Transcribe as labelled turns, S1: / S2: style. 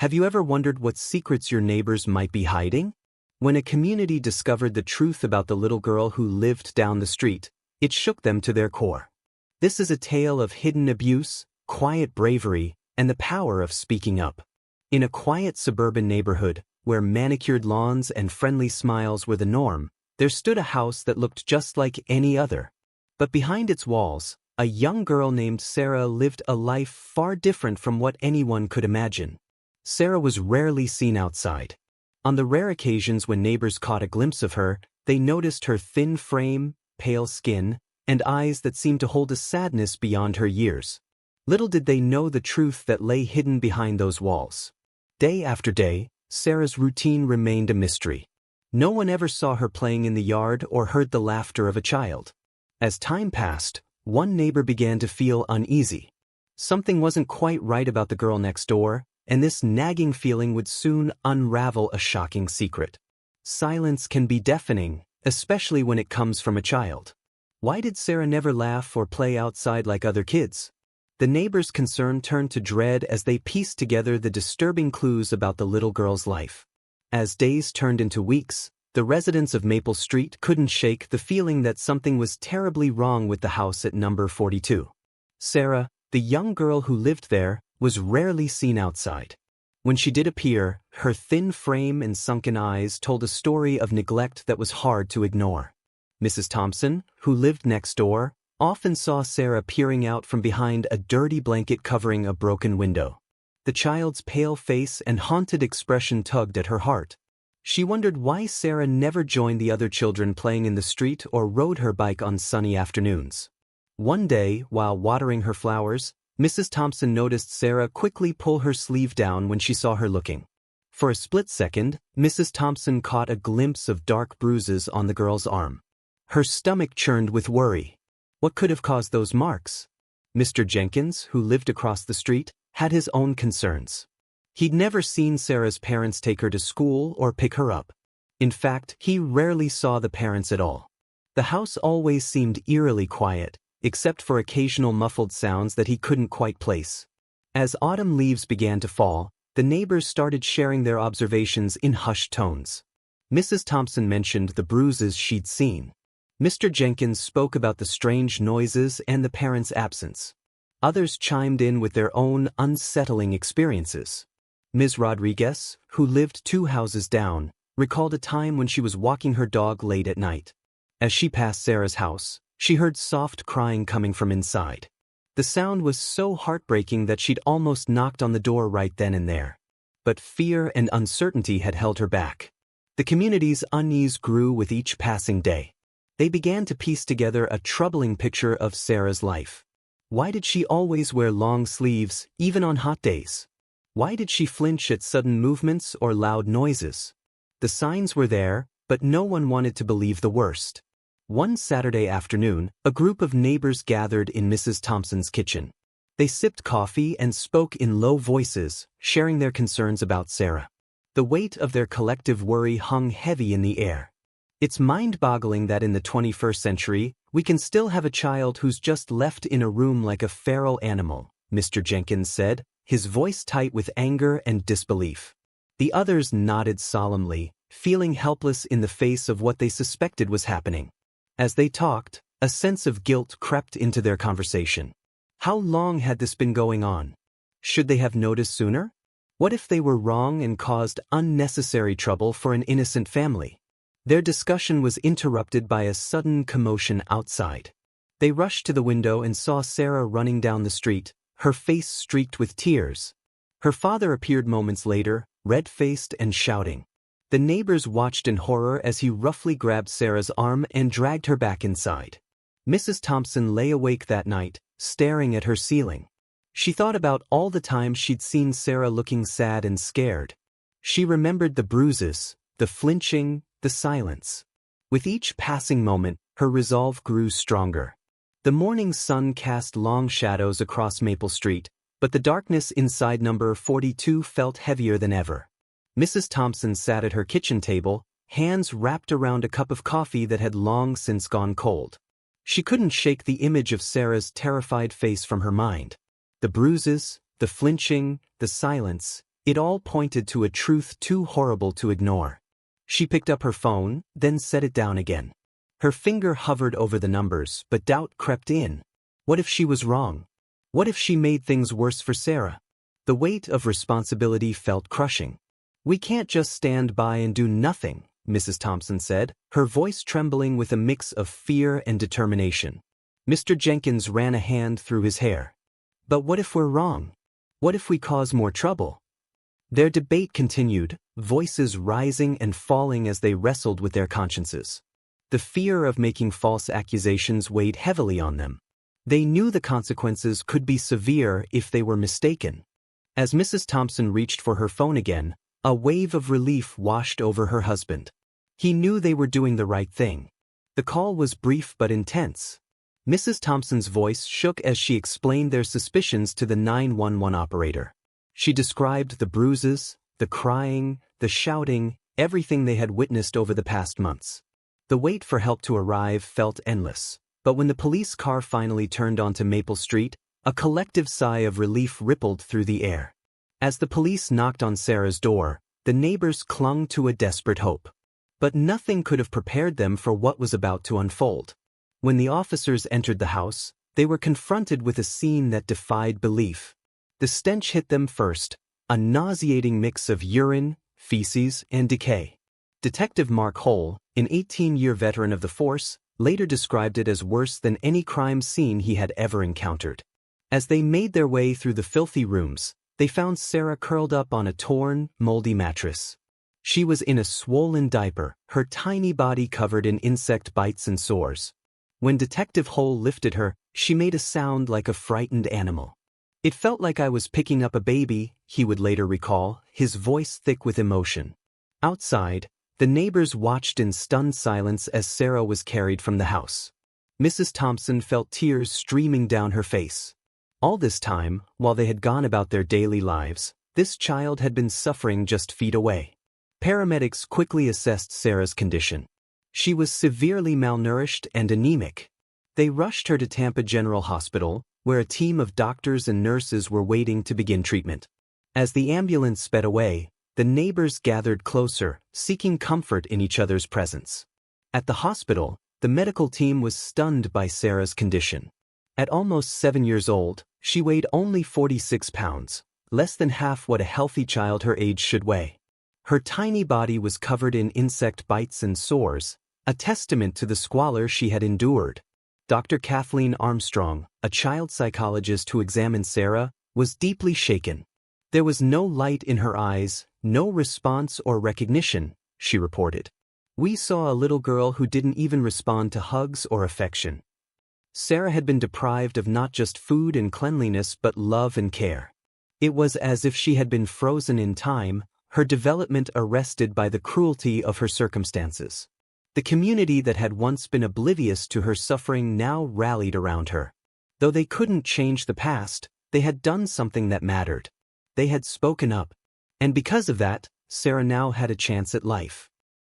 S1: Have you ever wondered what secrets your neighbors might be hiding? When a community discovered the truth about the little girl who lived down the street, it shook them to their core. This is a tale of hidden abuse, quiet bravery, and the power of speaking up. In a quiet suburban neighborhood, where manicured lawns and friendly smiles were the norm, there stood a house that looked just like any other. But behind its walls, a young girl named Sarah lived a life far different from what anyone could imagine. Sarah was rarely seen outside. On the rare occasions when neighbors caught a glimpse of her, they noticed her thin frame, pale skin, and eyes that seemed to hold a sadness beyond her years. Little did they know the truth that lay hidden behind those walls. Day after day, Sarah's routine remained a mystery. No one ever saw her playing in the yard or heard the laughter of a child. As time passed, one neighbor began to feel uneasy. Something wasn't quite right about the girl next door, and this nagging feeling would soon unravel a shocking secret. Silence can be deafening, especially when it comes from a child. Why did Sarah never laugh or play outside like other kids? The neighbors' concern turned to dread as they pieced together the disturbing clues about the little girl's life. As days turned into weeks, the residents of Maple Street couldn't shake the feeling that something was terribly wrong with the house at number 42. Sarah, the young girl who lived there, was rarely seen outside. When she did appear, her thin frame and sunken eyes told a story of neglect that was hard to ignore. Mrs. Thompson, who lived next door, often saw Sarah peering out from behind a dirty blanket covering a broken window. The child's pale face and haunted expression tugged at her heart. She wondered why Sarah never joined the other children playing in the street or rode her bike on sunny afternoons. One day, while watering her flowers, Mrs. Thompson noticed Sarah quickly pull her sleeve down when she saw her looking. For a split second, Mrs. Thompson caught a glimpse of dark bruises on the girl's arm. Her stomach churned with worry. What could have caused those marks? Mr. Jenkins, who lived across the street, had his own concerns. He'd never seen Sarah's parents take her to school or pick her up. In fact, he rarely saw the parents at all. The house always seemed eerily quiet, except for occasional muffled sounds that he couldn't quite place. As autumn leaves began to fall, the neighbors started sharing their observations in hushed tones. Mrs. Thompson mentioned the bruises she'd seen. Mr. Jenkins spoke about the strange noises and the parents' absence. Others chimed in with their own unsettling experiences. Ms. Rodriguez, who lived 2 houses down, recalled a time when she was walking her dog late at night. As she passed Sarah's house, she heard soft crying coming from inside. The sound was so heartbreaking that she'd almost knocked on the door right then and there. But fear and uncertainty had held her back. The community's unease grew with each passing day. They began to piece together a troubling picture of Sarah's life. Why did she always wear long sleeves, even on hot days? Why did she flinch at sudden movements or loud noises? The signs were there, but no one wanted to believe the worst. One Saturday afternoon, a group of neighbors gathered in Mrs. Thompson's kitchen. They sipped coffee and spoke in low voices, sharing their concerns about Sarah. The weight of their collective worry hung heavy in the air. It's mind-boggling that in the 21st century, we can still have a child who's just left in a room like a feral animal, Mr. Jenkins said, his voice tight with anger and disbelief. The others nodded solemnly, feeling helpless in the face of what they suspected was happening. As they talked, a sense of guilt crept into their conversation. How long had this been going on? Should they have noticed sooner? What if they were wrong and caused unnecessary trouble for an innocent family? Their discussion was interrupted by a sudden commotion outside. They rushed to the window and saw Sarah running down the street, her face streaked with tears. Her father appeared moments later, red-faced and shouting. The neighbors watched in horror as he roughly grabbed Sarah's arm and dragged her back inside. Mrs. Thompson lay awake that night, staring at her ceiling. She thought about all the times she'd seen Sarah looking sad and scared. She remembered the bruises, the flinching, the silence. With each passing moment, her resolve grew stronger. The morning sun cast long shadows across Maple Street, but the darkness inside number 42 felt heavier than ever. Mrs. Thompson sat at her kitchen table, hands wrapped around a cup of coffee that had long since gone cold. She couldn't shake the image of Sarah's terrified face from her mind. The bruises, the flinching, the silence, It all pointed to a truth too horrible to ignore. She picked up her phone, then set it down again. Her finger hovered over the numbers, but doubt crept in. What if she was wrong? What if she made things worse for Sarah? The weight of responsibility felt crushing. "We can't just stand by and do nothing," Mrs. Thompson said, her voice trembling with a mix of fear and determination. Mr. Jenkins ran a hand through his hair. "But what if we're wrong? What if we cause more trouble?" Their debate continued, voices rising and falling as they wrestled with their consciences. The fear of making false accusations weighed heavily on them. They knew the consequences could be severe if they were mistaken. As Mrs. Thompson reached for her phone again, a wave of relief washed over her husband. He knew they were doing the right thing. The call was brief but intense. Mrs. Thompson's voice shook as she explained their suspicions to the 911 operator. She described the bruises, the crying, the shouting, everything they had witnessed over the past months. The wait for help to arrive felt endless, but when the police car finally turned onto Maple Street, a collective sigh of relief rippled through the air. As the police knocked on Sarah's door, the neighbors clung to a desperate hope. But nothing could have prepared them for what was about to unfold. When the officers entered the house, they were confronted with a scene that defied belief. The stench hit them first, a nauseating mix of urine, feces, and decay. Detective Mark Hole, an 18-year veteran of the force, later described it as worse than any crime scene he had ever encountered. As they made their way through the filthy rooms, they found Sarah curled up on a torn, moldy mattress. She was in a swollen diaper, her tiny body covered in insect bites and sores. When Detective Hole lifted her, she made a sound like a frightened animal. "It felt like I was picking up a baby," he would later recall, his voice thick with emotion. Outside, the neighbors watched in stunned silence as Sarah was carried from the house. Mrs. Thompson felt tears streaming down her face. All this time, while they had gone about their daily lives, this child had been suffering just feet away. Paramedics quickly assessed Sarah's condition. She was severely malnourished and anemic. They rushed her to Tampa General Hospital, where a team of doctors and nurses were waiting to begin treatment. As the ambulance sped away, the neighbors gathered closer, seeking comfort in each other's presence. At the hospital, the medical team was stunned by Sarah's condition. At almost 7 years old, she weighed only 46 pounds, less than half what a healthy child her age should weigh. Her tiny body was covered in insect bites and sores, a testament to the squalor she had endured. Dr. Kathleen Armstrong, a child psychologist who examined Sarah, was deeply shaken. "There was no light in her eyes, no response or recognition," she reported. "We saw a little girl who didn't even respond to hugs or affection." Sarah had been deprived of not just food and cleanliness but love and care. It was as if she had been frozen in time, her development arrested by the cruelty of her circumstances. The community that had once been oblivious to her suffering now rallied around her. Though they couldn't change the past, they had done something that mattered. They had spoken up. And because of that, Sarah now had a chance at life.